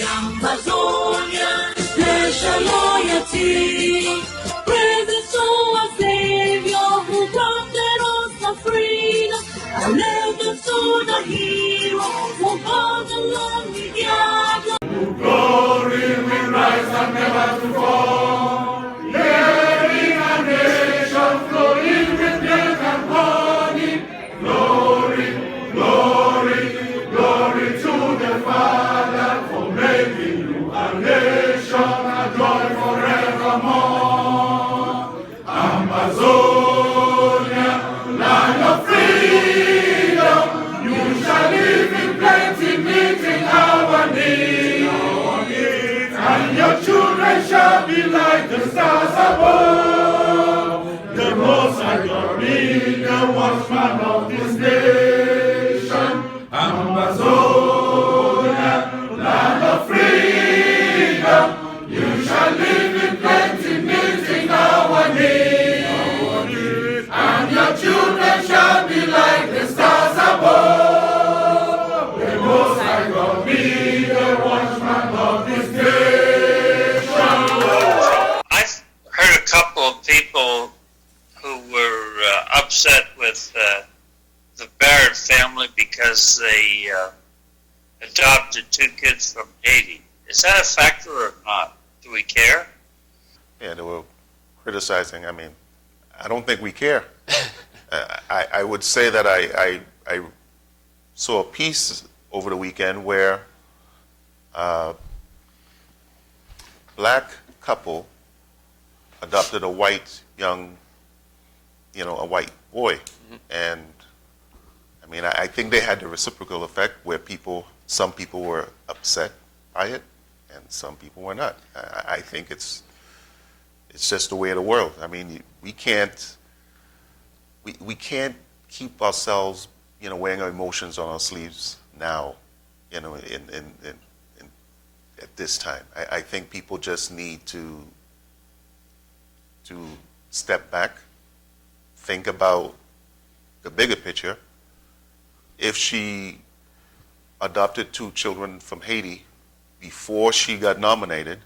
Ambazonia, special loyalty. Presence to our Savior who granted us the freedom. Allegiance to the hero who God alone we gather. Glory will rise and never to fall. Hearing a nation flowing with milk and honey. Glory, glory, glory to the Father for making you a nation adored forevermore. Amazonia, land of freedom, you shall live in plenty, meeting our needs. And your children shall be like the stars above. The Most High God be the watchman of this nation. Amazonia, land of freedom, you shall live in plenty, meeting our needs. And your children shall be like the stars above. The Most High God be the watchman of this nation. I've heard a couple of people who were upset with the Barrett family because they adopted 2 kids from Haiti. Is that a factor or not? Do we care? Yeah, they were criticizing. I mean, I don't think we care. I would say that I saw a piece over the weekend where black couple adopted a white young, a white boy. Mm-hmm. And I mean, I think they had the reciprocal effect where some people were upset by it and some people were not. I think it's just the way of the world. I mean, we can't keep ourselves, wearing our emotions on our sleeves now, in at this time. I think people just need to step back, think about the bigger picture. If she adopted 2 children from Haiti before she got nominated,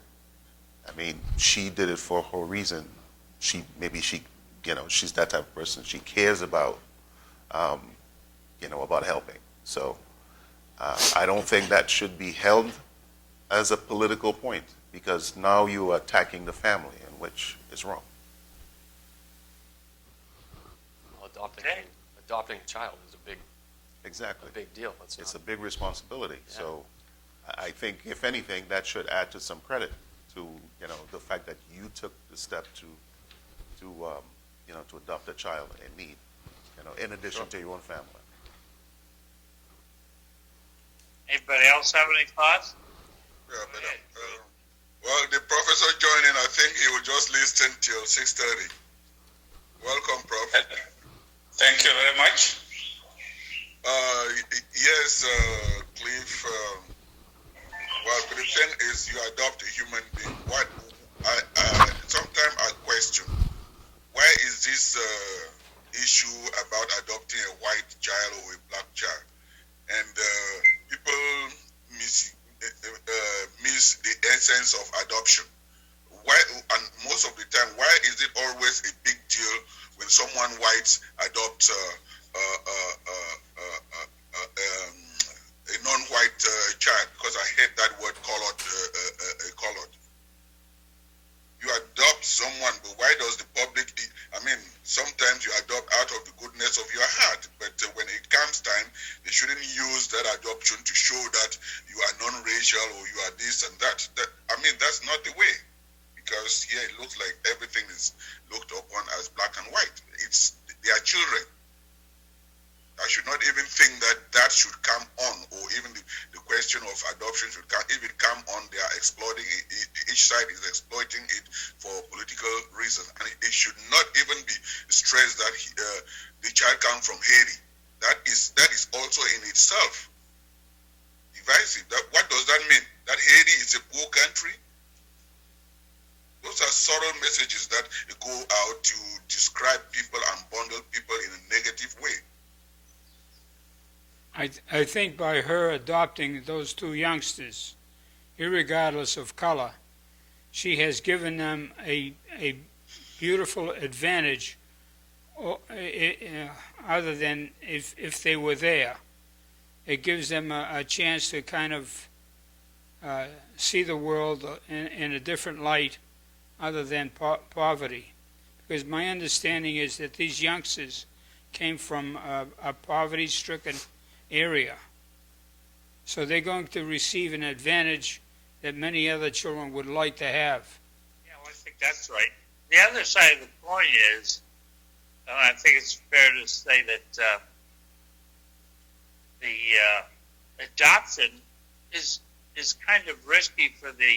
I mean, she did it for her reason. She's that type of person. She cares about, about helping. So I don't think that should be held as a political point, because now you are attacking the family, and which is wrong. Well, adopting a child is a big deal. It's a big responsibility. Yeah. So I think, if anything, that should add to some credit to the fact that you took the step to adopt a child in need, in addition to your own family. Anybody else have any thoughts? Yeah, but, well, the professor joining, I think he will just listen till 6:30. Welcome, Prof. Thank you very much. Yes, Cliff. Well, the thing is, you adopt a human being. Sometimes I question, why is this issue about adopting a white child or a black child? And people miss the essence of adoption. Why? And most of the time, why is it always a big deal when someone white adopts a non-white child? Because I hate that word colored. You adopt someone, but why does the public? I mean, sometimes you adopt out of the goodness of your heart, but when it comes time, they shouldn't use that adoption to show that you are non-racial or you are this and that. That's not the way, because here it looks like everything is looked upon as black and white. They are children. I should not even think that should come on, or even the question of adoption should come. If it come on, they are exploiting it. Each side is exploiting it for political reasons, and it should not even be stressed that the child comes from Haiti. That is also in itself divisive. What does that mean? That Haiti is a poor country? Those are subtle messages that go out to describe people and bundle people in a negative way. I think by her adopting those 2 youngsters, irregardless of color. She has given them a beautiful advantage other than if they were there. It gives them a chance to kind of see the world in a different light other than poverty. Because my understanding is that these youngsters came from a poverty-stricken area. So they're going to receive an advantage that many other children would like to have. Yeah, well, I think that's right. The other side of the coin is, and I think it's fair to say that the adoption is kind of risky for the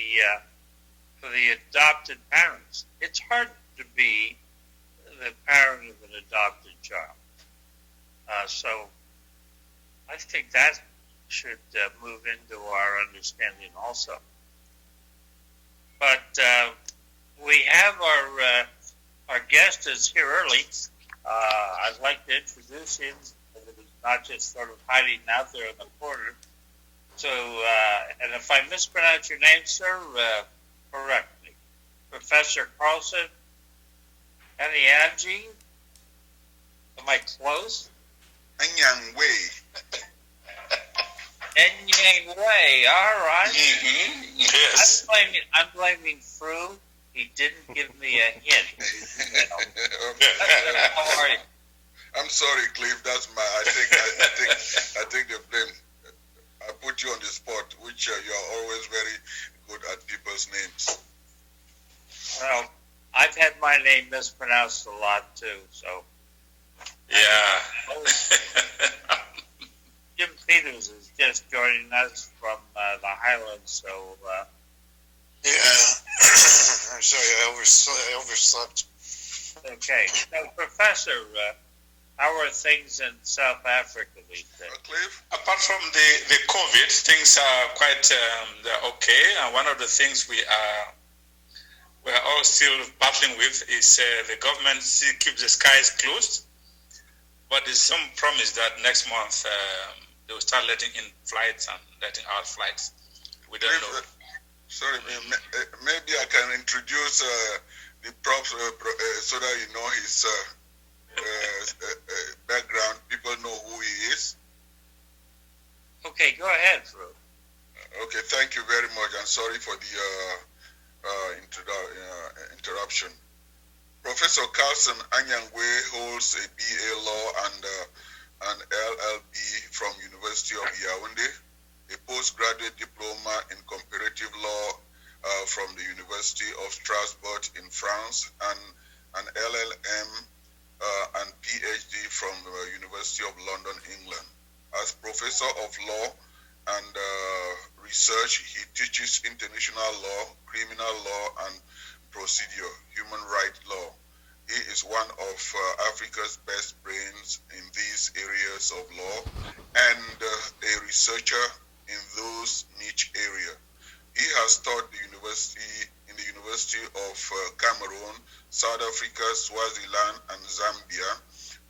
adopted parents. It's hard to be the parent of an adopted child. So I think that should move into our understanding also. But we have our guest is here early. I'd like to introduce him, so that he's not just sort of hiding out there in the corner. So, and if I mispronounce your name, sir, correct me. Professor Carlson Anyangwe? Am I close? Anyangwe. Anyangwe, all right. Mm-hmm. Yes. I'm blaming Fru. He didn't give me a hint. How are you? I'm sorry, Cliff. That's my. I take the blame. I put you on the spot, which you are always very good at people's names. Well, I've had my name mispronounced a lot too. So. Yeah. Jim Peters is just joining us from the Highlands, so. Yeah, I'm sorry, I overslept. Okay. So, Professor, how are things in South Africa these days? Cliff? Apart from the COVID, things are quite okay. And one of the things we are all still battling with is the government still keeps the skies closed. But there's some promise that next month they will start letting in flights and letting out flights. We don't know. Sorry, maybe I can introduce the Prof so that you know his background. People know who he is. Okay, go ahead, Fru. Okay, thank you very much. I'm sorry for the interruption. Professor Carlson Anyangwe holds a BA Law and an LLB from University of Yaoundé, a postgraduate diploma in comparative law from the University of Strasbourg in France, and an LLM and PhD from the University of London, England. As professor of law and research, he teaches international law, criminal law, and procedure, human rights law. He is one of Africa's best brains in these areas of law and a researcher in those niche areas. He has taught in the University of Cameroon, South Africa, Swaziland, and Zambia,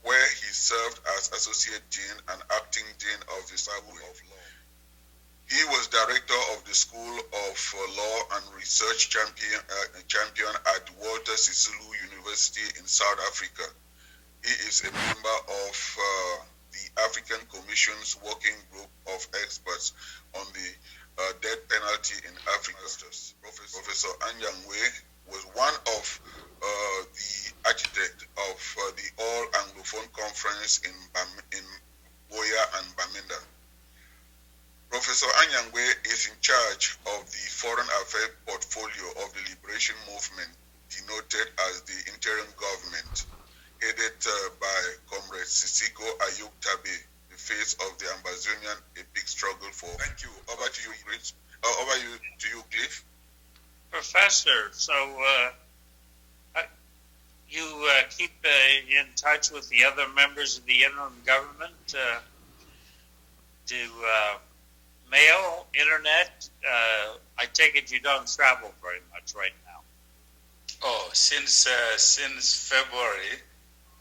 where he served as Associate Dean and Acting Dean of the School of Law. He was director of the School of Law and Research champion at Walter Sisulu University in South Africa. He is a member of the African Commission's Working Group of Experts on the death penalty in Africa. Professor Anyangwe was one of the architects of the All Anglophone Conference in Boya and Bamenda. Professor Anyangwe is in charge of the Foreign Affairs portfolio of the Liberation Movement, denoted as the interim government, headed by Comrade Sisiko Ayuk Tabe, the face of the Ambazonian epic struggle for. Thank you. Over to you, Chris. Over to you, Cliff. Professor, so you keep in touch with the other members of the interim government to mail, internet. I take it you don't travel very much right now. Oh, since February,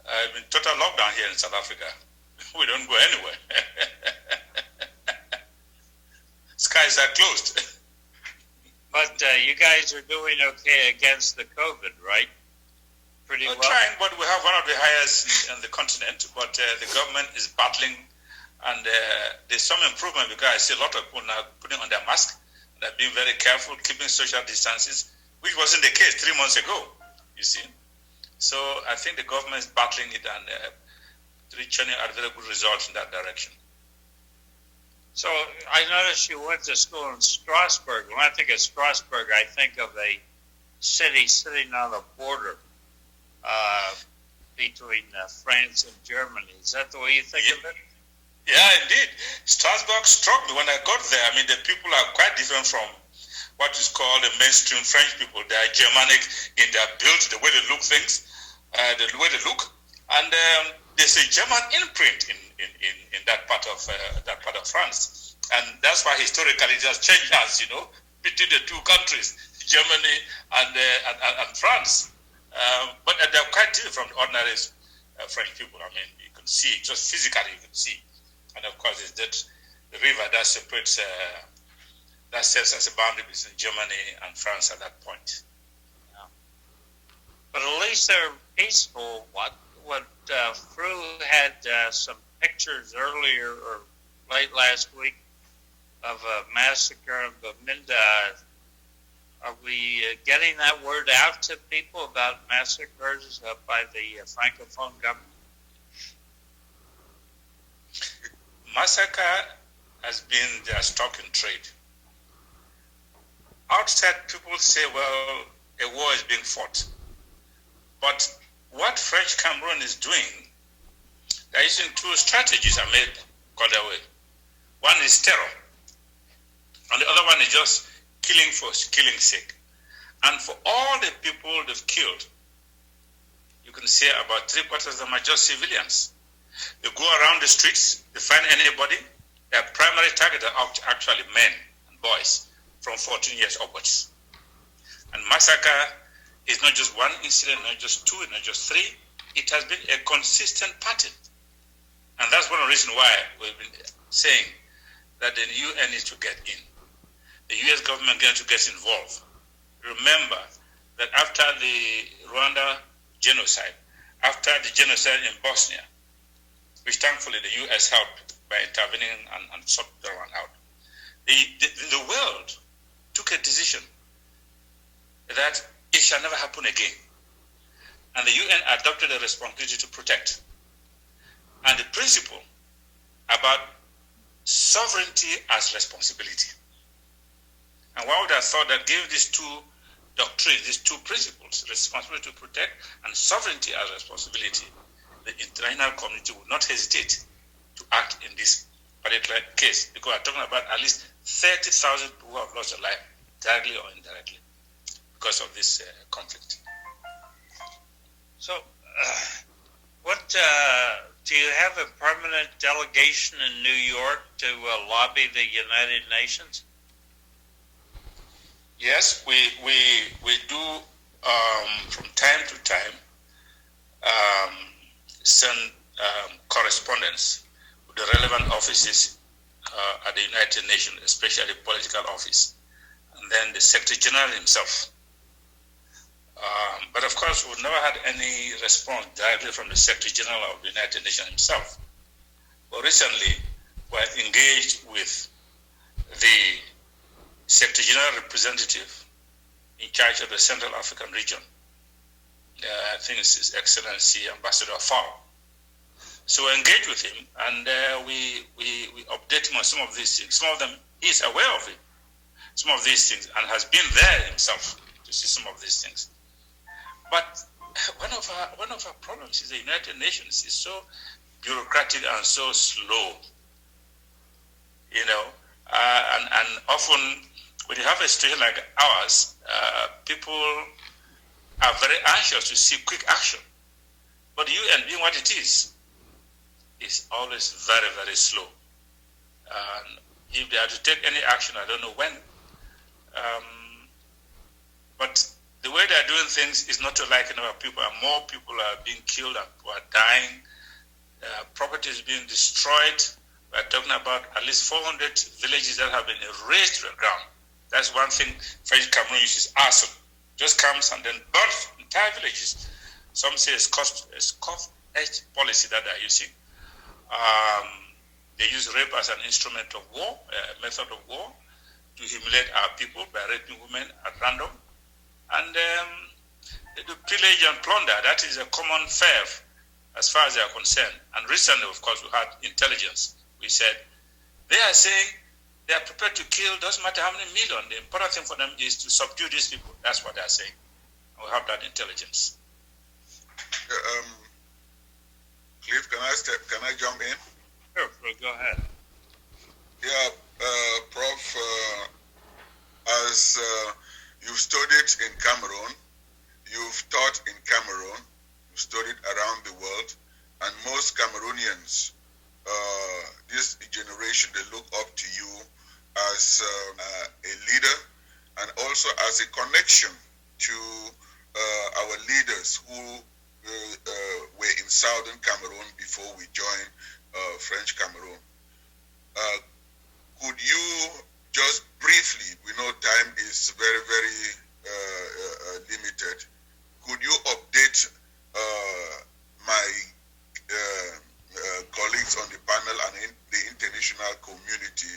I've been total lockdown here in South Africa. We don't go anywhere. Skies are closed. But you guys are doing okay against the COVID, right? Pretty well. We're trying, but we have one of the highest in the continent. But the government is battling, and there's some improvement because I see a lot of people now putting on their mask. They're being very careful, keeping social distances, which wasn't the case 3 months ago, you see. So I think the government is battling it and churning out very good results in that direction. So I noticed you went to school in Strasbourg. When I think of Strasbourg, I think of a city sitting on the border between France and Germany. Is that the way you think of it? Yeah, indeed. Strasbourg struck me when I got there. I mean, the people are quite different from what is called the mainstream French people. They are Germanic in their build, the way they look things, the way they look, and there's a German imprint in that part of France, and that's why historically it has changed hands, you know, between the two countries, Germany and France. But they're quite different from the ordinary French people. I mean, you can see, just physically you can see. And of course, it's the river that separates, that serves as a boundary between Germany and France at that point. Yeah. But at least they're peaceful. What Fru had some pictures earlier or late last week of a massacre in Bamenda. Are we getting that word out to people about massacres by the Francophone government? Massacre has been their stock in trade. Outside, people say, well, a war is being fought. But what French Cameroon is doing, they're using two strategies I made called that way. One is terror, and the other one is just killing for killing's sake. And for all the people they've killed, you can say about 3/4 of them are just civilians. They go around the streets, they find anybody. Their primary target are actually men and boys from 14 years upwards. And massacre is not just one incident, not just two, not just three. It has been a consistent pattern. And that's one of the reasons why we've been saying that the UN needs to get in. The US government needs to get involved. Remember that after the Rwanda genocide, after the genocide in Bosnia, which thankfully the US helped by intervening and sorting that one out, the world took a decision that it shall never happen again. And the UN adopted a responsibility to protect. And the principle about sovereignty as responsibility. And one would have thought that given these two doctrines, these two principles, responsibility to protect and sovereignty as responsibility, the international community would not hesitate to act in this particular case, because we're talking about at least 30,000 people who have lost their life, directly or indirectly, because of this conflict. So, do you have a permanent delegation in New York to lobby the United Nations? Yes, we do from time to time send correspondence with the relevant offices at the United Nations, especially the political office, and then the Secretary General himself. But of course, we've never had any response directly from the Secretary General of the United Nations himself. But recently, we're engaged with the Secretary General representative in charge of the Central African region. I think it's His Excellency Ambassador Prof. So we engage with him, and we update him on some of these things. Some of them he's aware of it, some of these things, and has been there himself to see some of these things. But one of our problems is the United Nations is so bureaucratic and so slow, you know, and often when you have a situation like ours, people are very anxious to see quick action. But the UN, being what it is always very, very slow. And if they are to take any action, I don't know when. But the way they are doing things is not to liking our people, and more people are being killed and people are dying. Property is being destroyed. We're talking about at least 400 villages that have been erased to the ground That's one thing French Cameroon uses, arson. Just comes and then burns entire villages. Some say it's cost-edge policy that they're using. They use rape as an instrument of war, a method of war, to humiliate our people by raping women at random. And they do pillage and plunder. That is a common fare as far as they are concerned. And recently, of course, we had intelligence. We said, they are saying they are prepared to kill, doesn't matter how many million. The important thing for them is to subdue these people. That's what they are saying. And we have that intelligence. Cliff, can I jump in? Sure, go ahead. Yeah, Prof, as you've studied in Cameroon, you've taught in Cameroon, you've studied around the world, and most Cameroonians, this generation, they look up to you as a leader and also as a connection to our leaders who were in southern Cameroon before we joined French Cameroon. Could you just briefly, we know time is very, very limited, could you update my colleagues on the panel and in the international community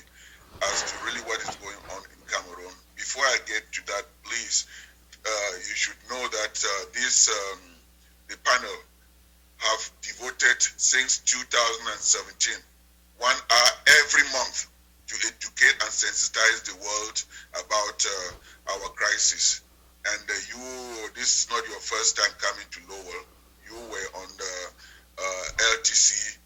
as to really what is going on in Cameroon? Before I get to that, please, you should know that the panel have devoted since 2017 1 hour every month to educate and sensitize the world about our crisis. And this is not your first time coming to Lowell. You were on the LTC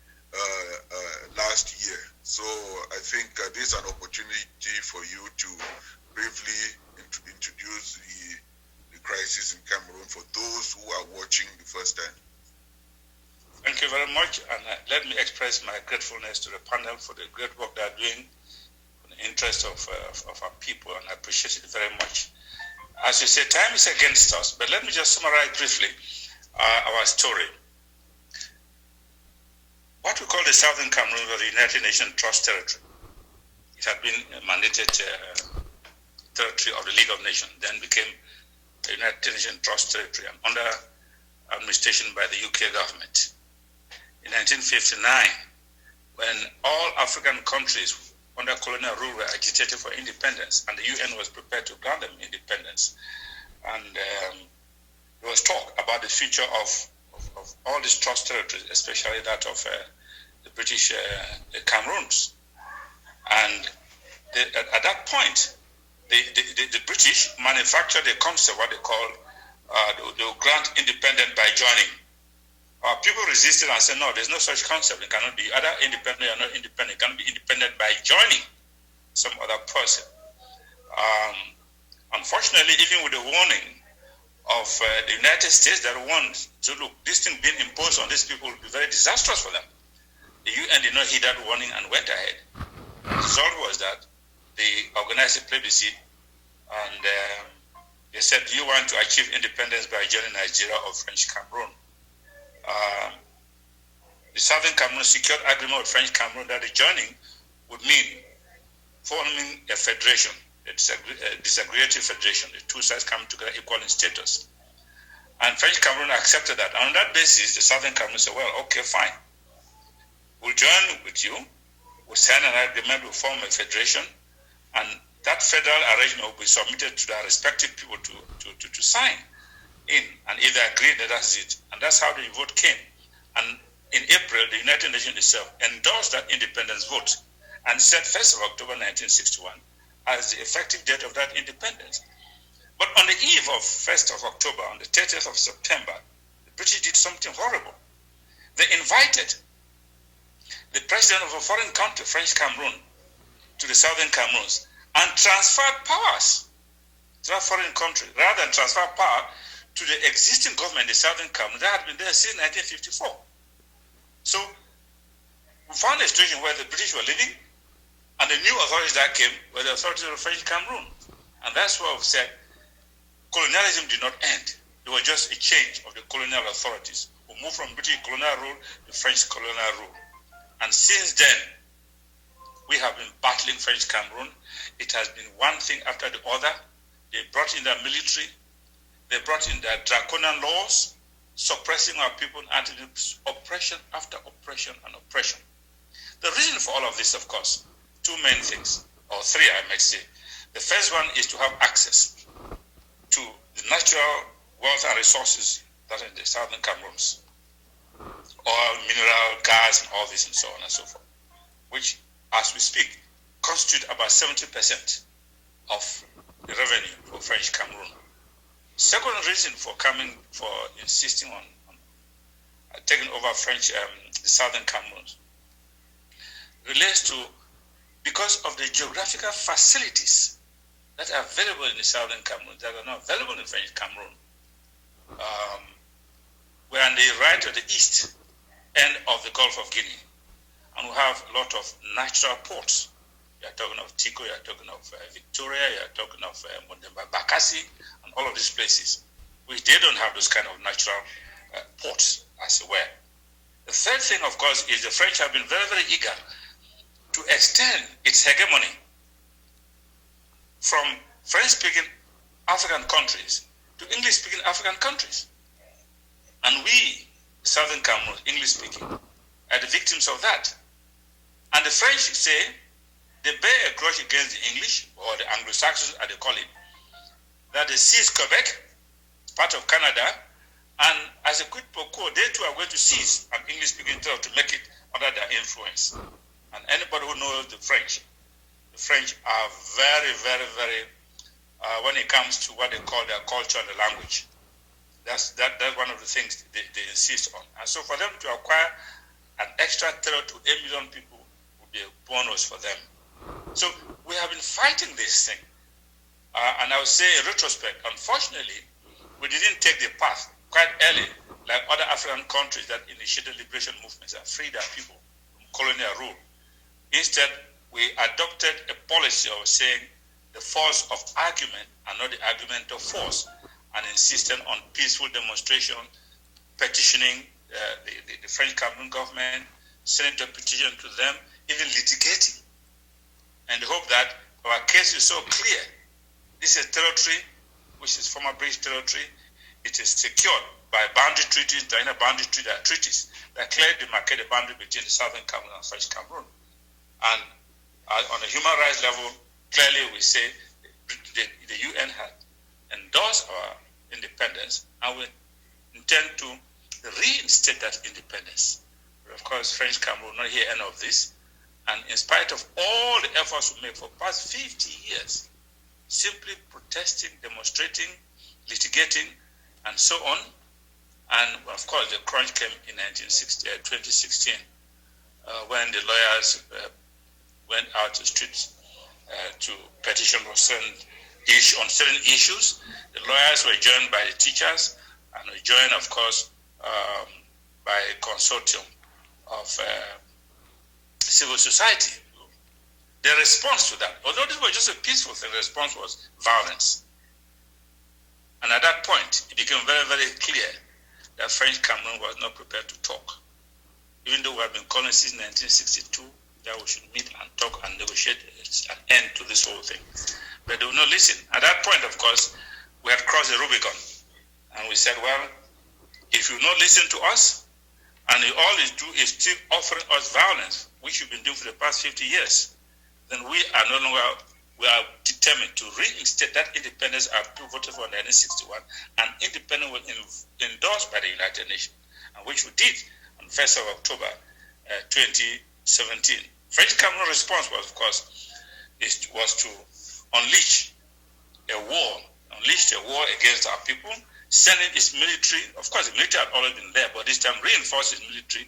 last year. So I think this is an opportunity for you to briefly introduce the crisis in Cameroon for those who are watching the first time. Thank you very much, and let me express my gratefulness to the panel for the great work they are doing in the interest of our people, and I appreciate it very much. As you say, time is against us, but let me just summarize briefly our story. What we call the Southern Cameroon was the United Nations Trust Territory. It had been a mandated territory of the League of Nations, then became the United Nations Trust Territory and under administration by the UK government. In 1959, when all African countries under colonial rule were agitated for independence, and the UN was prepared to grant them independence, and there was talk about the future of all these trust territories, especially that of the British Cameroons. And at that point, the British manufactured a concept, what they call, they will grant independence by joining. People resisted and said, no, there's no such concept. It cannot be either independent or not independent. It can be independent by joining some other person. Unfortunately, even with the warning of the United States that want to look, this thing being imposed on these people will be very disastrous for them. The UN did not heed that warning and went ahead. The result was that they organized a plebiscite and they said, do you want to achieve independence by joining Nigeria or French Cameroon? The Southern Cameroon secured agreement with French Cameroon that the joining would mean forming a federation, a disaggregated federation. The two sides come together equal in status. And French Cameroon accepted that. And on that basis, the Southern Cameroon said, well, okay, fine. We'll join with you. We'll sign an agreement, we'll form a federation, and that federal arrangement will be submitted to their respective people to sign in. And if they agree, then that's it. And that's how the vote came. And in April, the United Nations itself endorsed that independence vote and set 1st of October 1961 as the effective date of that independence. But on the eve of 1st of October, on the 30th of September, the British did something horrible. They invited the president of a foreign country, French Cameroon, to the Southern Cameroons and transferred powers to that foreign country rather than transfer power to the existing government, the Southern Cameroon, that had been there since 1954. So we found a situation where the British were living and the new authorities that came were the authorities of French Cameroon. And that's why we've said colonialism did not end. It was just a change of the colonial authorities who moved from British colonial rule to French colonial rule. And since then, we have been battling French Cameroon, it has been one thing after the other. They brought in their military, they brought in their draconian laws, suppressing our people, and oppression after oppression and oppression. The reason for all of this, of course, two main things, or three I might say. The first one is to have access to the natural wealth and resources that are in the southern Cameroons, oil, mineral, gas, and all this and so on and so forth, which, as we speak, constitute about 70% of the revenue for French Cameroon. Second reason for insisting on taking over the southern Cameroons relates to because of the geographical facilities that are available in the southern Cameroon that are not available in French Cameroon. We're on the right of the east end of the Gulf of Guinea, and we have a lot of natural ports. You're talking of Tico, you're talking of Victoria, you're talking of Mondemba, Bakassi, and all of these places, which they don't have those kind of natural ports, as it were. The third thing, of course, is the French have been very, very eager to extend its hegemony from French-speaking African countries to English-speaking African countries. And we, Southern Cameroon, English-speaking, are the victims of that. And the French say they bear a grudge against the English, or the Anglo-Saxons, as they call it, that they seize Quebec, part of Canada, and as a quid pro quo, they too are going to seize an English-speaking territory to make it under their influence. And anybody who knows the French are very, very, very, when it comes to what they call their culture and the language. That's one of the things they insist on. And so for them to acquire an extra territory to 8 million people would be a bonus for them. So we have been fighting this thing. And I would say in retrospect, unfortunately, we didn't take the path quite early, like other African countries that initiated liberation movements and freed their people from colonial rule. Instead, we adopted a policy of saying the force of argument and not the argument of force, and insisted on peaceful demonstration, petitioning the French Cameroon government, sending a petition to them, even litigating. And the hope that our case is so clear. This is a territory which is former British territory. It is secured by boundary treaties, the inner boundary treaties that clearly demarcate the boundary between the southern Cameroon and French Cameroon. And on a human rights level, clearly we say the UN had endorsed our independence, and we intend to reinstate that independence. But of course, French Cameroon will not hear any of this. And in spite of all the efforts we made for the past 50 years, simply protesting, demonstrating, litigating, and so on. And of course, the crunch came in 2016, when the lawyers went out to the streets to petition on certain issues. The lawyers were joined by the teachers, and were joined, of course, by a consortium of civil society. The response to that, although this was just a peaceful thing, the response was violence. And at that point, it became very, very clear that French Cameroon was not prepared to talk. Even though we have been calling since 1962 that we should meet and talk and negotiate an end to this whole thing. But they would not listen. At that point, of course, we had crossed the Rubicon. And we said, well, if you not listen to us, and all you do is still offering us violence, which you've been doing for the past 50 years, then we are no longer, we are determined to reinstate that independence our people voted for in 1961, and independence was endorsed by the United Nations, and which we did on 1st of October 2017. French Cameroon response was, of course, was to unleash a war against our people, sending its military. Of course, the military had already been there, but this time reinforced its military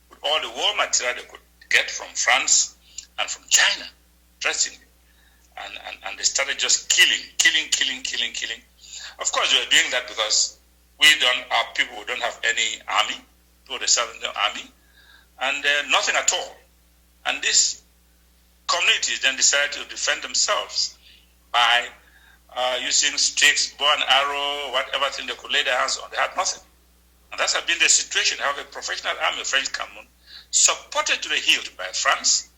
with all the war material they could get from France and from China, dressing. And they started just killing. Of course, they were doing that because our people don't have any army, to the Southern Army, and nothing at all. And these communities then decided to defend themselves by using sticks, bow and arrow, whatever thing they could lay their hands on. They had nothing. And that's been the situation. They have a professional army of French Cameroon, supported to the hilt by France,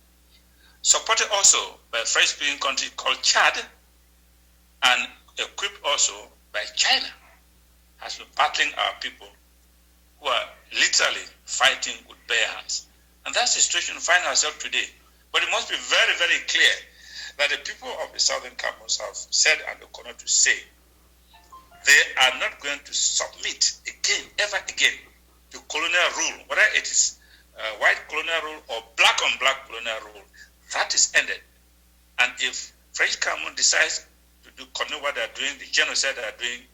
supported also by a French-speaking country called Chad, and equipped also by China, has been battling our people who are literally fighting with bare hands. And that's the situation we find ourselves today. But it must be very, very clear that the people of the Southern Cameroons have said and will continue to say they are not going to submit again, ever again, to colonial rule, whether it is white colonial rule or black on black colonial rule. That is ended. And if French Cameroon decides to continue what they are doing, the genocide they are doing,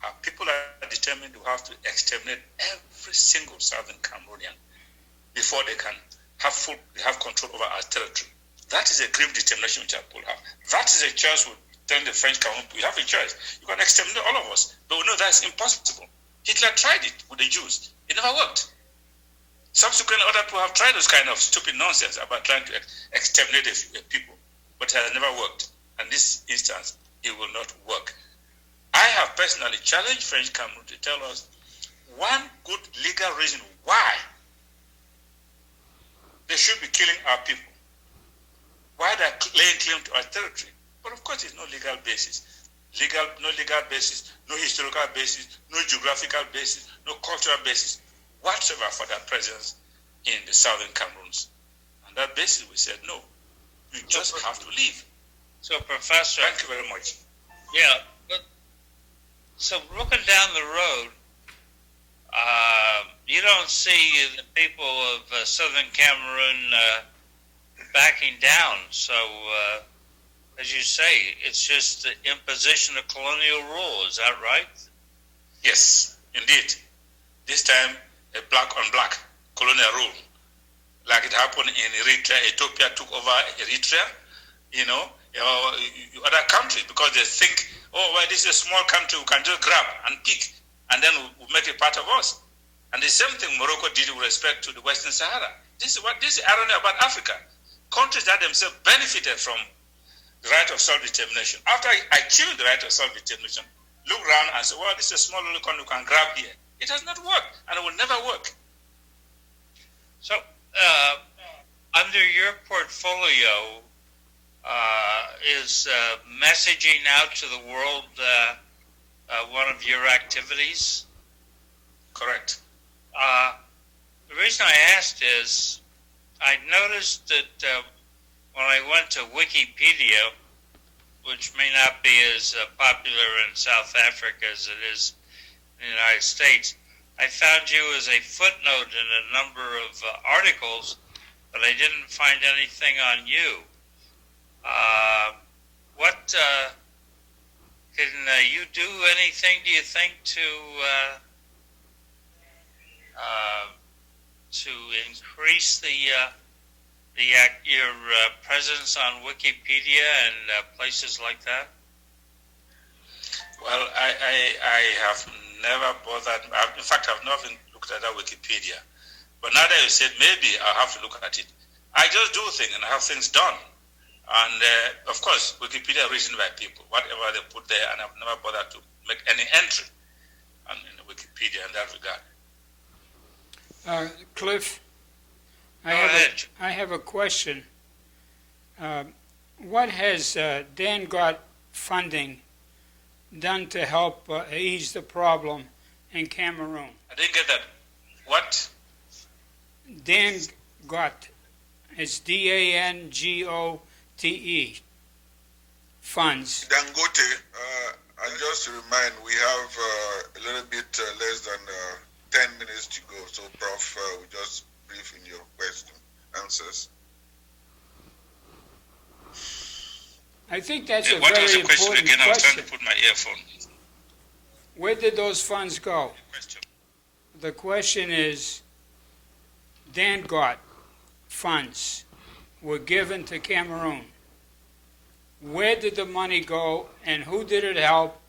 our people are determined to have to exterminate every single Southern Cameroonian before they can have control over our territory. That is a grim determination which our people have. That is a choice we tell the French Cameroon, we have a choice. You can exterminate all of us, but we know that's impossible. Hitler tried it with the Jews. It never worked. Subsequently, other people have tried those kind of stupid nonsense about trying to exterminate the people, but it has never worked. And this instance, it will not work. I have personally challenged French Cameroon to tell us one good legal reason why they should be killing our people, why they're laying claim to our territory. But of course, there's no legal basis. No legal basis, no historical basis, no geographical basis, no cultural basis whatsoever for their presence in the Southern Cameroons. On that basis, we said, no, you just have to leave. So, Professor, thank you very much. Yeah, but so looking down the road, you don't see the people of Southern Cameroon backing down. So, as you say, it's just the imposition of colonial rule. Is that right? Yes, indeed. This time, a black on black colonial rule, like it happened in Eritrea. Ethiopia took over Eritrea, other countries, because they think, oh, well, this is a small country, we can just grab and pick, and then we'll make it part of us. And the same thing Morocco did with respect to the Western Sahara. This is irony about Africa. Countries that themselves benefited from the right of self-determination. After achieving the right of self-determination, look around and say, well, this is a small little country we can grab here. It has not worked, and it will never work. So, under your portfolio, is messaging out to the world one of your activities? Correct. The reason I asked is I noticed that when I went to Wikipedia, which may not be as popular in South Africa as it is in the United States, I found you as a footnote in a number of articles, but I didn't find anything on you. Can you do anything, do you think, to increase your presence on Wikipedia and places like that? Well, I have never bothered. In fact, I've not even looked at that Wikipedia. But now that you said, maybe I'll have to look at it. I just do things and have things done. And of course, Wikipedia is written by people, whatever they put there, and I've never bothered to make any entry in Wikipedia in that regard. Cliff, I have a question. What has Dan Gott funding done to help ease the problem in Cameroon? I didn't get that. What? Dan Gott. It's Dangote funds. Dangote, and just to remind, we have a little bit less than 10 minutes to go. So, Prof, we just brief in your answers. I think that's a what very was the question important again? I was question. trying to put my earphone. Where did those funds go? The question is, Dan Gott funds were given to Cameroon. Where did the money go, and who did it help,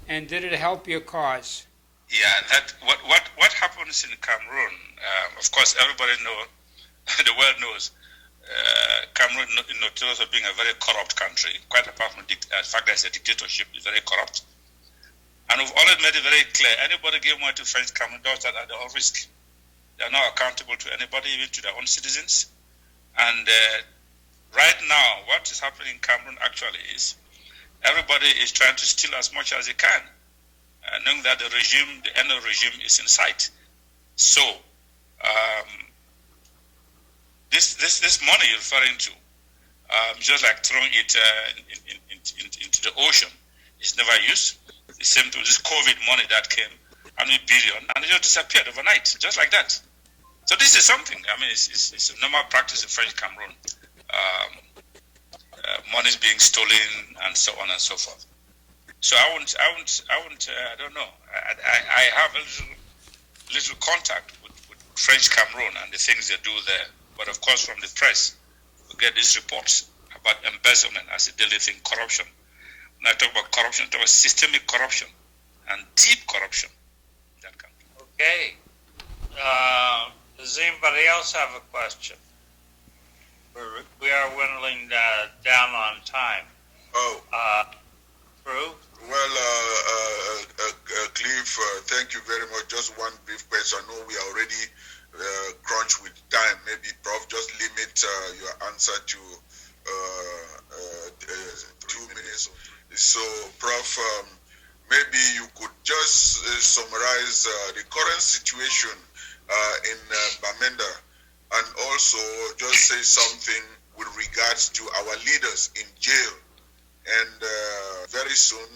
and did it help your cause? Yeah, that what happens in Cameroon? Of course, everybody knows, the world knows. Cameroon is notorious for being a very corrupt country. Quite apart from the fact that it's a dictatorship, it's very corrupt. And we've always made it very clear: anybody give money to French Cameroon does that at their own risk. They are not accountable to anybody, even to their own citizens. And now, what is happening in Cameroon actually is everybody is trying to steal as much as they can, knowing that the end of the regime is in sight. So, this money you're referring to, just like throwing it into the ocean, is never used. The same to this COVID money that came, $1 billion, and it just disappeared overnight, just like that. So this is something. I mean, it's a normal practice in French Cameroon. Money is being stolen and so on and so forth. So I don't know. I have a little contact with French Cameroon and the things they do there. But of course, from the press, we get these reports about embezzlement as a daily thing, corruption. When I talk about corruption, I talk about systemic corruption and deep corruption in that country. Okay. Does anybody else have a question? We are dwindling down on time. Prof? Well, Cliff, thank you very much. Just one brief question. I know we are already crunched with time. Maybe, Prof, just limit your answer to 2 minutes. So, Prof, maybe you could just summarize the current situation in Bamenda, and also just say something with regards to our leaders in jail. And very soon,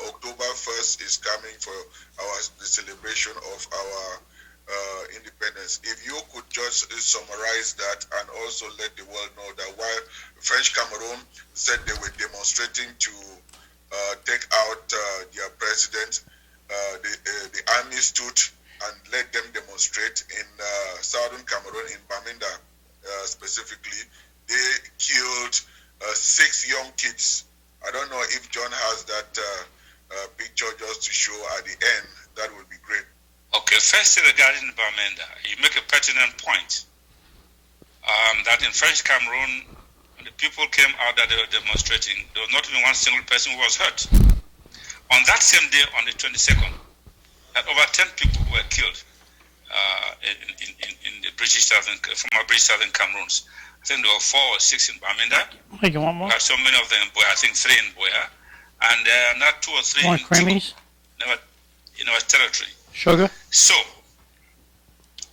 October 1st is coming for the celebration of our independence. If you could just summarize that and also let the world know that while French Cameroon said they were demonstrating to take out their president, the army stood and let them demonstrate in southern Cameroon, in Bamenda specifically. They killed 6 young kids. I don't know if John has that picture just to show at the end. That would be great. Okay, first regarding Bamenda, you make a pertinent point that in French Cameroon, when the people came out that they were demonstrating, there was not even one single person who was hurt. On that same day, on the 22nd, that over 10 people were killed in the former British Southern Cameroons. I think there were 4 or 6 in Bamenda. You want more? So many of them in Boya, I think 3 in Boya, and not 2 or 3 More in creamies? in our territory. Sugar? So,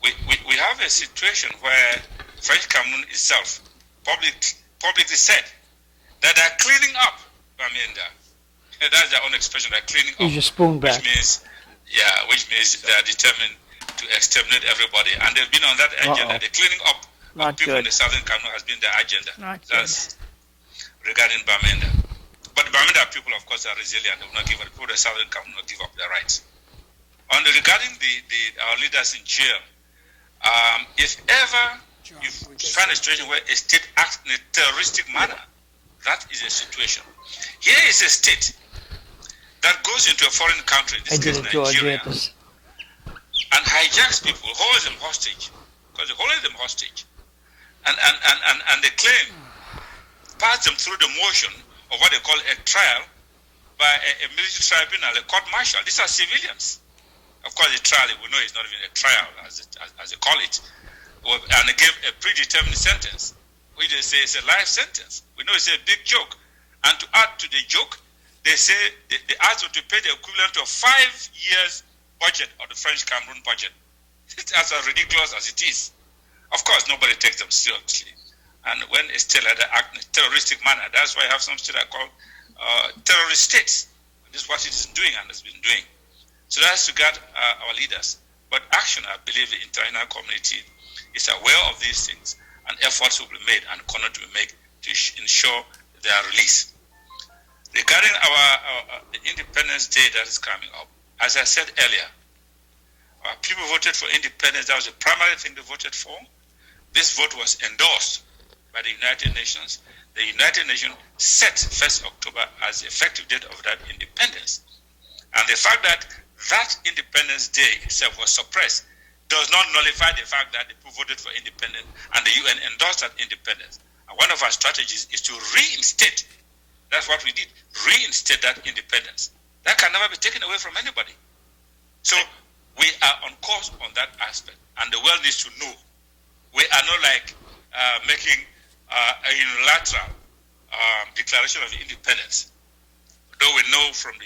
we have a situation where French Cameroon itself publicly said that they're cleaning up Bamenda. That's their own expression, they're cleaning up. Use your spoon back. Which means they're determined to exterminate everybody. And they've been on that agenda. The cleaning up of people in the southern Cameroon has been their agenda. That's regarding Bamenda. But the Bamenda people, of course, are resilient. They will not give up. People in the southern Cameroon will not give up their rights. Regarding our leaders in jail, if ever you find a situation where a state acts in a terroristic manner, that is a situation. Here is a state that goes into a foreign country, in this case Nigeria, and hijacks people, holds them hostage, because they're holding them hostage, and they claim, pass them through the motion of what they call a trial by a military tribunal, a court-martial. These are civilians. Of course, the trial, we know it's not even a trial, as they call it, and they gave a predetermined sentence, which they say is a life sentence. We know it's a big joke. And to add to the joke, they say they asked them to pay the equivalent of 5 years' budget of the French Cameroon budget. It's as ridiculous as it is. Of course, nobody takes them seriously. And when a state like that acts in a terroristic manner, that's why I have some states I call terrorist states. This is what it is doing and has been doing. So that's regard our leaders. But action, I believe the international community is aware of these things, and efforts will be made and continue to be made to ensure their release. Regarding the Independence Day that is coming up, as I said earlier, our people voted for independence. That was the primary thing they voted for. This vote was endorsed by the United Nations. The United Nations set 1st October as the effective date of that independence. And the fact that that Independence Day itself was suppressed does not nullify the fact that the people voted for independence and the UN endorsed that independence. And one of our strategies is to reinstate, that's what we did, reinstate that independence. That can never be taken away from anybody. So we are on course on that aspect, and the world needs to know. We are not like making a unilateral Declaration of Independence. Though we know from the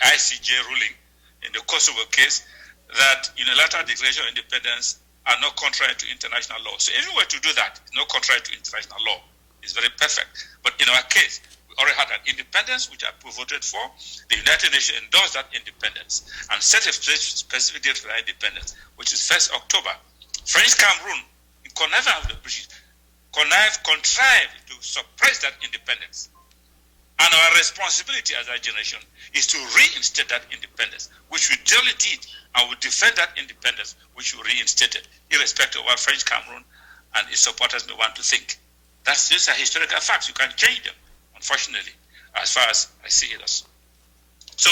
ICJ ruling in the Kosovo case that unilateral declaration of independence are not contrary to international law. So if we were to do that, it's not contrary to international law. It's very perfect. But in our case, we already had an independence, which I voted for. The United Nations endorsed that independence and set a specific date for that independence, which is 1st October. French Cameroon, connived with the British, contrived to suppress that independence. And our responsibility as our generation is to reinstate that independence, which we duly did, and we defend that independence, which we reinstated, irrespective of what French Cameroon and its supporters may want to think. These are historical facts. You can't change them, unfortunately, as far as I see it. So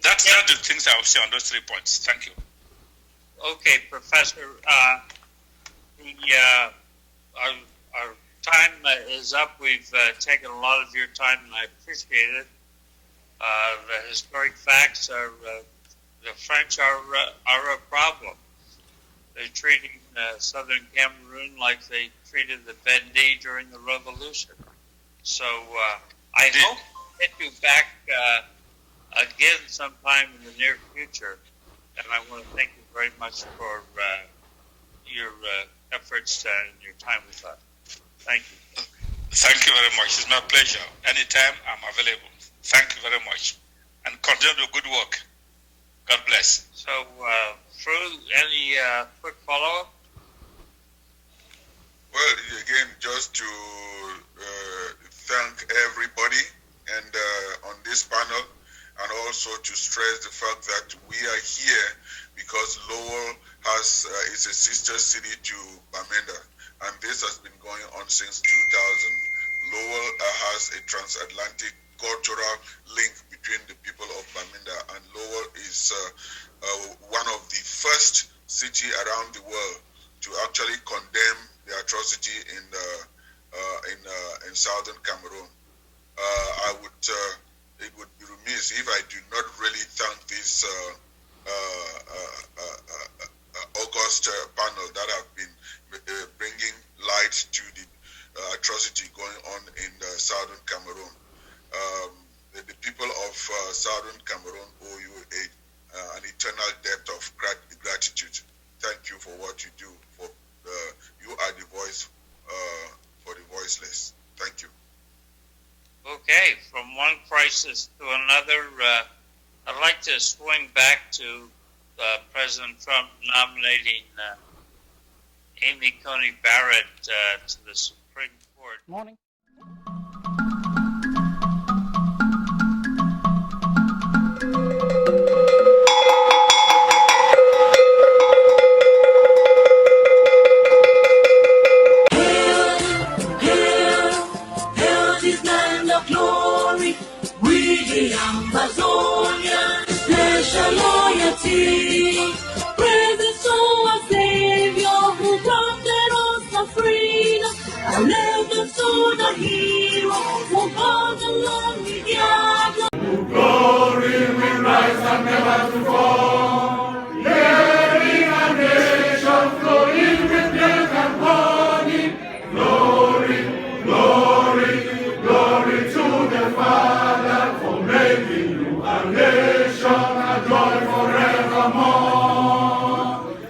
that's the things I will say on those 3 points. Thank you. Okay, Professor. Our time is up. We've taken a lot of your time, and I appreciate it. The historic facts are the French are a problem. They're treating southern Cameroon like they treated the Vendée during the Revolution. So I hope to get you back again sometime in the near future. And I want to thank you very much for your efforts and your time with us. Thank you. Thank you very much. It's my pleasure. Anytime I'm available. Thank you very much. And continue the good work. God bless. So, Fru, any quick follow-up? Well, again, just to thank everybody and on this panel, and also to stress the fact that we are here because Lowell is a sister city to Bamenda, and this has been going on since 2000. Lowell has a transatlantic cultural link between the people of Bamenda, and Lowell is one of the first city around the world to actually condemn the atrocity in southern Cameroon. It would be remiss if I do not really thank this August panel that have been bringing light to the atrocity going on in southern Cameroon. The people of southern Cameroon owe you an eternal debt of gratitude. Thank you for what you do. You are the voice for the voiceless. Thank you. Okay, from one crisis to another, I'd like to swing back to President Trump nominating Amy Coney Barrett to the Supreme Court. Morning. Ambazonia, special loyalty. Praise to our Savior who granted us the freedom. Allegiance to the hero who God alone we gather. Glory will rise and never to fall. Hearing a nation flowing with milk and honey. Glory, glory, glory to the Father for making you a nation, a joy forevermore.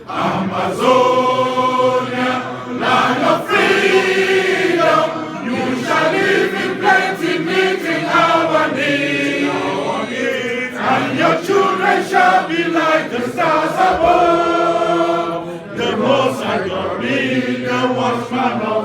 Amazonia, land of freedom, you shall live in plenty, meeting our needs. And your children shall be like the stars above. The Most High God be the watchman of